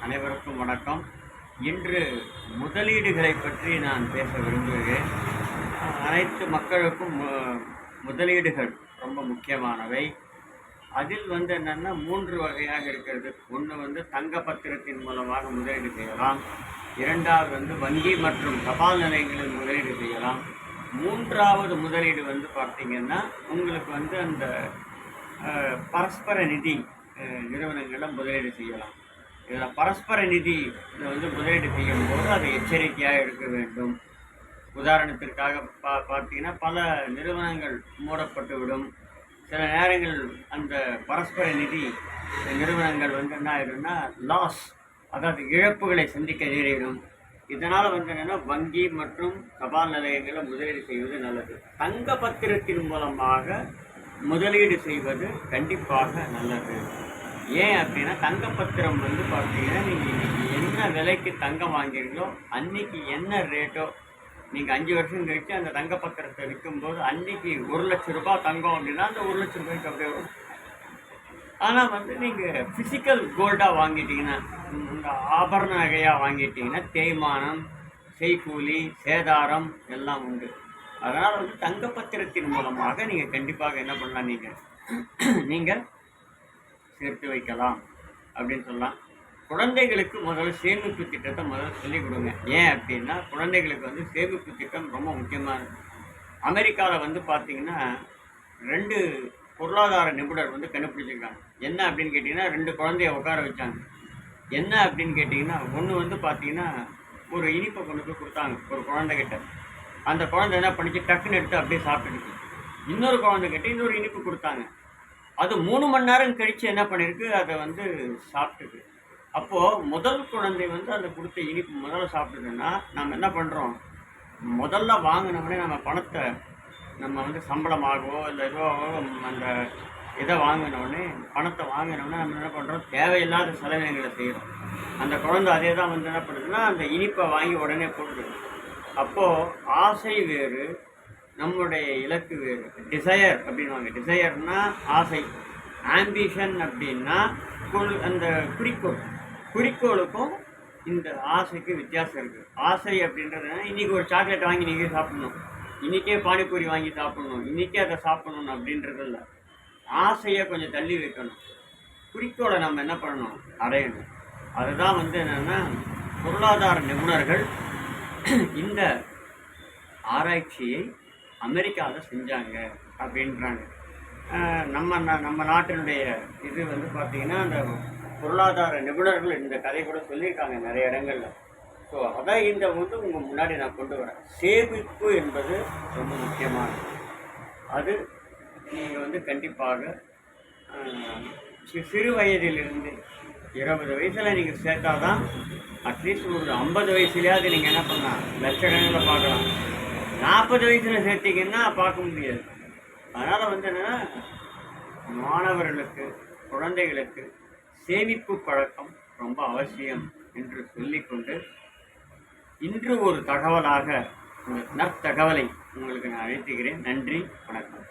அனைவருக்கும் வணக்கம். இன்று முதலீடுகளை பற்றி நான் பேச விரும்புகிறேன். அனைத்து மக்களுக்கும் முதலீடுகள் ரொம்ப முக்கியமானவை. அதில் என்னென்னா 3 வகையாக இருக்கிறது. ஒன்று தங்க பத்திரத்தின் மூலமாக முதலீடு செய்யலாம். இரண்டாவது வங்கி மற்றும் தபால் நிலையங்களில் முதலீடு செய்யலாம். மூன்றாவது முதலீடு பார்த்தீங்கன்னா உங்களுக்கு அந்த பரஸ்பர நிதி நிறுவனங்களில் முதலீடு செய்யலாம். இதில் பரஸ்பர நிதி முதலீடு செய்யும்போது அதை எச்சரிக்கையாக இருக்க வேண்டும். உதாரணத்திற்காக பார்த்தீங்கன்னா பல நிறுவனங்கள் மூடப்பட்டுவிடும். சில நேரங்கள் அந்த பரஸ்பர நிதி நிறுவனங்கள் என்ன ஆகிடும்னா லாஸ், அதாவது இழப்புகளை சந்திக்க நேரிடும். இதனால் என்னென்னா வங்கி மற்றும் தபால் நிலையங்களில் முதலீடு செய்வது நல்லது. தங்க பத்திரத்தின் மூலமாக முதலீடு செய்வது கண்டிப்பாக நல்லது. ஏன் அப்படின்னா தங்கப்பத்திரம் பார்த்தீங்கன்னா நீங்கள் இன்றைக்கி என்ன விலைக்கு தங்கம் வாங்கிறீங்களோ அன்றைக்கி என்ன ரேட்டோ, நீங்கள் 5 வருஷம் கழித்து அந்த தங்கப்பத்திரத்தை விற்கும்போது அன்றைக்கி 1 லட்ச ரூபாய் தங்கம் அப்படின்னா அந்த 1 லட்ச ரூபாய்க்கு அப்படியே வரும். ஆனால் நீங்கள் ஃபிசிக்கல் கோல்டாக வாங்கிட்டீங்கன்னா, இந்த ஆபரண நகையாக வாங்கிட்டீங்கன்னா தேய்மானம், செய்கூலி, சேதாரம் எல்லாம் உண்டு. அதனால் தங்கப்பத்திரத்தின் மூலமாக நீங்கள் கண்டிப்பாக என்ன பண்ணலாம், நீங்கள் சேர்த்து வைக்கலாம் அப்படின்னு சொல்லலாம். குழந்தைகளுக்கு முதல்ல சேமிப்பு திட்டத்தை சொல்லிக் கொடுங்க. ஏன் அப்படின்னா குழந்தைகளுக்கு சேமிப்பு திட்டம் ரொம்ப முக்கியமானது. அமெரிக்காவில் பார்த்தீங்கன்னா 2 பொருளாதார நிபுணர் கண்டுபிடிச்சிருக்காங்க. என்ன அப்படின்னு கேட்டிங்கன்னா 2 குழந்தைய உட்கார வச்சாங்க. என்ன அப்படின்னு கேட்டிங்கன்னா ஒன்று பார்த்தீங்கன்னா ஒரு இனிப்பை கொண்டு போய் கொடுத்தாங்க ஒரு குழந்தைகிட்ட. அந்த குழந்தை என்ன பண்ணிச்சு, டக்குன்னு எடுத்து அப்படியே சாப்பிட்டுடுச்சு. இன்னொரு குழந்தைகிட்ட இன்னொரு இனிப்பு கொடுத்தாங்க. அது 3 மணி நேரம் கழித்து என்ன பண்ணியிருக்கு, அதை சாப்பிட்டுது. அப்போது முதல் குழந்தை அந்த கொடுத்த இனிப்பு முதல்ல சாப்பிட்டுதுன்னா நம்ம என்ன பண்ணுறோம், முதல்ல வாங்கினோடனே நம்ம பணத்தை நம்ம சம்பளமாகவோ இல்லை ஏதோ அந்த இதை வாங்கினோடனே பணத்தை வாங்கினோடனே நம்ம என்ன பண்ணுறோம், தேவையில்லாத செலவினங்களை செய்கிறோம். அந்த குழந்தை அதே தான் என்ன பண்ணுதுன்னா அந்த இனிப்பை வாங்கி உடனே போட்டுது. அப்போது ஆசை வேறு, நம்முடைய இலக்கு வேறு. டிசையர் அப்படின்வாங்க. டிசையர்னா ஆசை, ஆம்பிஷன் அப்படின்னா அந்த குறிக்கோளுக்கும் இந்த ஆசைக்கு வித்தியாசம் இருக்குது. ஆசை அப்படின்றதுனா இன்றைக்கி ஒரு சாக்லேட் வாங்கி நீங்கள் சாப்பிட்ணும், இன்றைக்கே பானிபூரி வாங்கி சாப்பிட்ணும், இன்றைக்கே அதை சாப்பிட்ணும் அப்படின்றது இல்லை. ஆசையை கொஞ்சம் தள்ளி வைக்கணும். குறிக்கோளை நம்ம என்ன பண்ணணும், அடையணும். அதுதான் என்னென்னா பொருளாதார நிபுணர்கள் இந்த ஆராய்ச்சியை அமெரிக்காவில் செஞ்சாங்க அப்படின்றாங்க. நம்ம நாட்டினுடைய இது பார்த்திங்கன்னா அந்த பொருளாதார நிபுணர்கள் இந்த கதை கூட சொல்லியிருக்காங்க நிறைய இடங்களில். ஸோ அதை இந்த உங்கள் முன்னாடி நான் கொண்டு வரேன். சேமிப்பு என்பது ரொம்ப முக்கியமானது. அது நீங்கள் கண்டிப்பாக சிறு வயதிலிருந்து 20 வயசில் நீங்கள் சேர்த்தா தான் அட்லீஸ்ட் ஒரு 50 வயசுலையாவது நீங்கள் என்ன பண்ணலாம், லட்சக்கணக்கில் பார்க்கலாம். 40 வயசில் சேர்த்திங்கன்னா பார்க்க முடியாது. அதனால் என்னென்னா மாணவர்களுக்கு, குழந்தைகளுக்கு சேமிப்பு பழக்கம் ரொம்ப அவசியம் என்று சொல்லிக்கொண்டு இன்று ஒரு தகவலாக நற்தகவலை உங்களுக்கு நான் அழைத்துகிறேன். நன்றி, வணக்கம்.